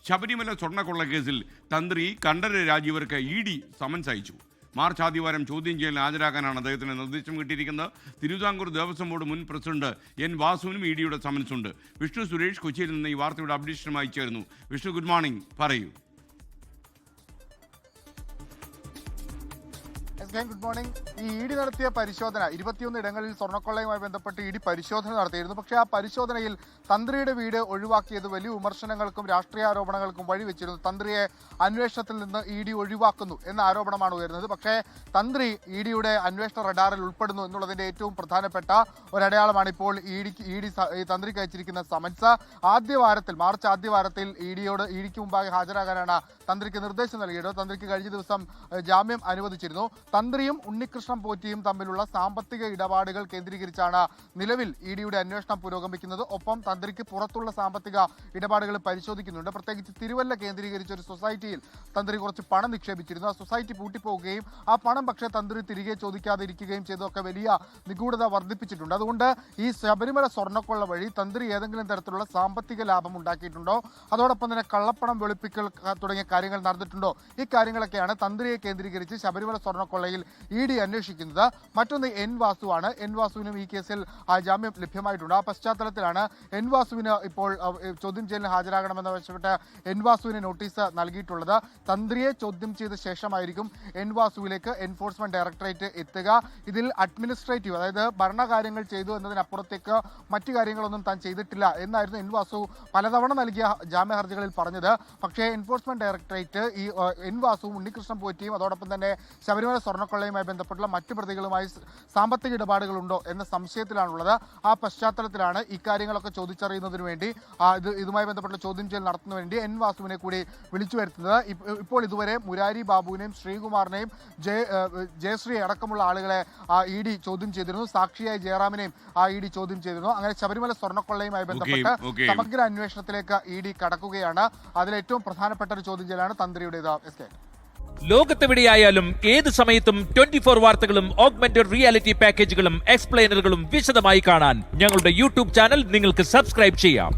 ശബരിമല സ്വർണ്ണക്കൊള്ളക്കേസിൽ തന്ത്രി Kandararu രാജീവർക്ക് ED summons അയച്ചു. March ആദ്യവാരം ചോദ്യം ചെയ്യലിന് ഹാജരാക്കാനാണ് അദ്ദേഹത്തിന് നിർദ്ദേശം കിട്ടിയിരിക്കുന്നത്. തിരുവിതാംകൂർ ദേവസ്വം ബോർഡ് മുൻ പ്രസിഡന്റ് N. വാസുവിനും EDയുടെ സമൻസ് ഉണ്ട്. വിഷ്ണു സുരേഷ് കൊച്ചിയിൽ നിന്ന് ഈ വാർത്തയുടെ അപ്ഡേഷനുമായി ചേർന്നു. വിഷ്ണു, ഗുഡ് മോർണിംഗ്, പറയൂ. Good morning. ഈ ED നടത്തിയ പരിശോധന 21 ഇടങ്ങളിൽ സ്വർണ്ണക്കൊള്ളയുമായി ബന്ധപ്പെട്ട് ED പരിശോധന നടത്തിയിരുന്നു. പക്ഷേ ആ പരിശോധനയിൽ തന്ത്രിയുടെ വീട് ഒഴിവാക്കിയത് വലിയ വിമർശനങ്ങൾക്കും രാഷ്ട്രീയ ആരോപണങ്ങൾക്കും വഴിവെച്ചിരുന്നു. തന്ത്രിയെ അന്വേഷണത്തിൽ നിന്ന് ED ഒഴിവാക്കുന്നു എന്ന ആരോപണമാണ് ഉയർന്നത്. പക്ഷേ തന്ത്രി EDയുടെ അന്വേഷണ റഡാറിൽ ഉൾപ്പെടുന്നു എന്നുള്ളതിന്റെ ഏറ്റവും പ്രധാനപ്പെട്ട ഒരടയാളമാണ് ഇപ്പോൾ തന്ത്രിക്ക് അയച്ചിരിക്കുന്ന സമൻസ്. മാർച്ച് ആദ്യവാരത്തിൽ EDക്ക് മുമ്പാകെ ഹാജരാകാനാണ് തന്ത്രിക്ക് നിർദ്ദേശം നൽകിയത്. തന്ത്രിക്ക് കഴിഞ്ഞ ദിവസം ജാമ്യം അനുവദിച്ചിരുന്നു. തന്ത്രിയും ഉണ്ണികൃഷ്ണൻ പോറ്റിയും തമ്മിലുള്ള സാമ്പത്തിക ഇടപാടുകൾ കേന്ദ്രീകരിച്ചാണ് നിലവിൽ EDയുടെ അന്വേഷണം പുരോഗമിക്കുന്നത്. ഒപ്പം തന്ത്രിക്ക് പുറത്തുള്ള സാമ്പത്തിക ഇടപാടുകൾ പരിശോധിക്കുന്നുണ്ട്. പ്രത്യേകിച്ച് തിരുവല്ല കേന്ദ്രീകരിച്ച ഒരു സൊസൈറ്റിയിൽ തന്ത്രി കുറച്ച് പണം നിക്ഷേപിച്ചിരുന്നു. ആ സൊസൈറ്റി പൂട്ടിപ്പോവുകയും ആ പണം പക്ഷേ തന്ത്രി തിരികെ ചോദിക്കാതിരിക്കുകയും ചെയ്തൊക്കെ വലിയ നിഗൂഢത വർദ്ധിപ്പിച്ചിട്ടുണ്ട്. അതുകൊണ്ട് ഈ ശബരിമല സ്വർണ്ണക്കൊള്ള വഴി തന്ത്രി ഏതെങ്കിലും തരത്തിലുള്ള സാമ്പത്തിക ലാഭം ഉണ്ടാക്കിയിട്ടുണ്ടോ, അതോടൊപ്പം തന്നെ കള്ളപ്പണം വെളുപ്പിക്കൽ തുടങ്ങിയ കാര്യങ്ങൾ നടന്നിട്ടുണ്ടോ, ഈ കാര്യങ്ങളൊക്കെയാണ് തന്ത്രിയെ കേന്ദ്രീകരിച്ച് ശബരിമല സ്വർണ്ണക്കൊള്ളയിൽ ED അന്വേഷിക്കുന്നത്. മറ്റൊന്ന് N. വാസുവാണ്. N. വാസുവിനും ഈ കേസിൽ ജാമ്യം ലഭ്യമായിട്ടുണ്ട്. ആ പശ്ചാത്തലത്തിലാണ് N. വാസുവിന് ഇപ്പോൾ ചോദ്യം ചെയ്യലിന് ഹാജരാകണമെന്ന് ആവശ്യപ്പെട്ട് N. വാസുവിന് നോട്ടീസ് നൽകിയിട്ടുള്ളത്. തന്ത്രിയെ ചോദ്യം ചെയ്ത ശേഷമായിരിക്കും N. വാസുവിലേക്ക് എൻഫോഴ്സ്മെന്റ് ഡയറക്ടറേറ്റ് എത്തുക. ഇതിൽ അഡ്മിനിസ്ട്രേറ്റീവ്, അതായത് ഭരണകാര്യങ്ങൾ ചെയ്തു എന്നതിനപ്പുറത്തേക്ക് മറ്റു കാര്യങ്ങളൊന്നും താൻ ചെയ്തിട്ടില്ല എന്നായിരുന്നു N. വാസു പലതവണ നൽകിയ ജാമ്യ ഹർജികളിൽ പറഞ്ഞത്. പക്ഷേ എൻഫോഴ്സ്മെന്റ് ഡയറക്ടറേറ്റ് ഈ N. വാസുവും ഉണ്ണികൃഷ്ണൻ പോറ്റിയും അതോടൊപ്പം തന്നെ ശബരിമല സ്വർണ്ണക്കൊള്ളയുമായി ബന്ധപ്പെട്ടുള്ള മറ്റു പ്രതികളുമായി സാമ്പത്തിക ഇടപാടുകളുണ്ടോ എന്ന സംശയത്തിലാണുള്ളത്. ആ പശ്ചാത്തലത്തിലാണ് ഇക്കാര്യങ്ങളൊക്കെ ചോദിച്ചറിയുന്നതിന് വേണ്ടി ഇതുമായി ബന്ധപ്പെട്ട ചോദ്യം ചെയ്യൽ നടത്തുന്നതിന് വേണ്ടി N. വാസുവിനെ കൂടി വിളിച്ചു വരുത്തുന്നത്. ഇപ്പോൾ ഇതുവരെ മുരാരി ബാബുവിനെയും ശ്രീകുമാറിനെയും ജയശ്രീ അടക്കമുള്ള ആളുകളെ ED ചോദ്യം ചെയ്തിരുന്നു. സാക്ഷിയായി ജയറാമിനെയും ED ചോദ്യം ചെയ്തിരുന്നു. അങ്ങനെ ശബരിമല സ്വർണ്ണക്കൊള്ളയുമായി ബന്ധപ്പെട്ട് സമഗ്ര അന്വേഷണത്തിലേക്ക് ED കടക്കുകയാണ്. അതിലേറ്റവും പ്രധാനപ്പെട്ട ഒരു ചോദ്യം ചെയ്യലാണ് തന്ത്രിയുടേത്. ലോകത്തെവിടെയായാലും ഏത് സമയത്തും 24 വാർത്തകളും ഓഗ്മെന്റഡ് റിയാലിറ്റി പാക്കേജുകളും എക്സ്പ്ലെയിനറുകളും വിശദമായി കാണാൻ ഞങ്ങളുടെ YouTube ചാനൽ നിങ്ങൾക്ക് സബ്സ്ക്രൈബ് ചെയ്യാം.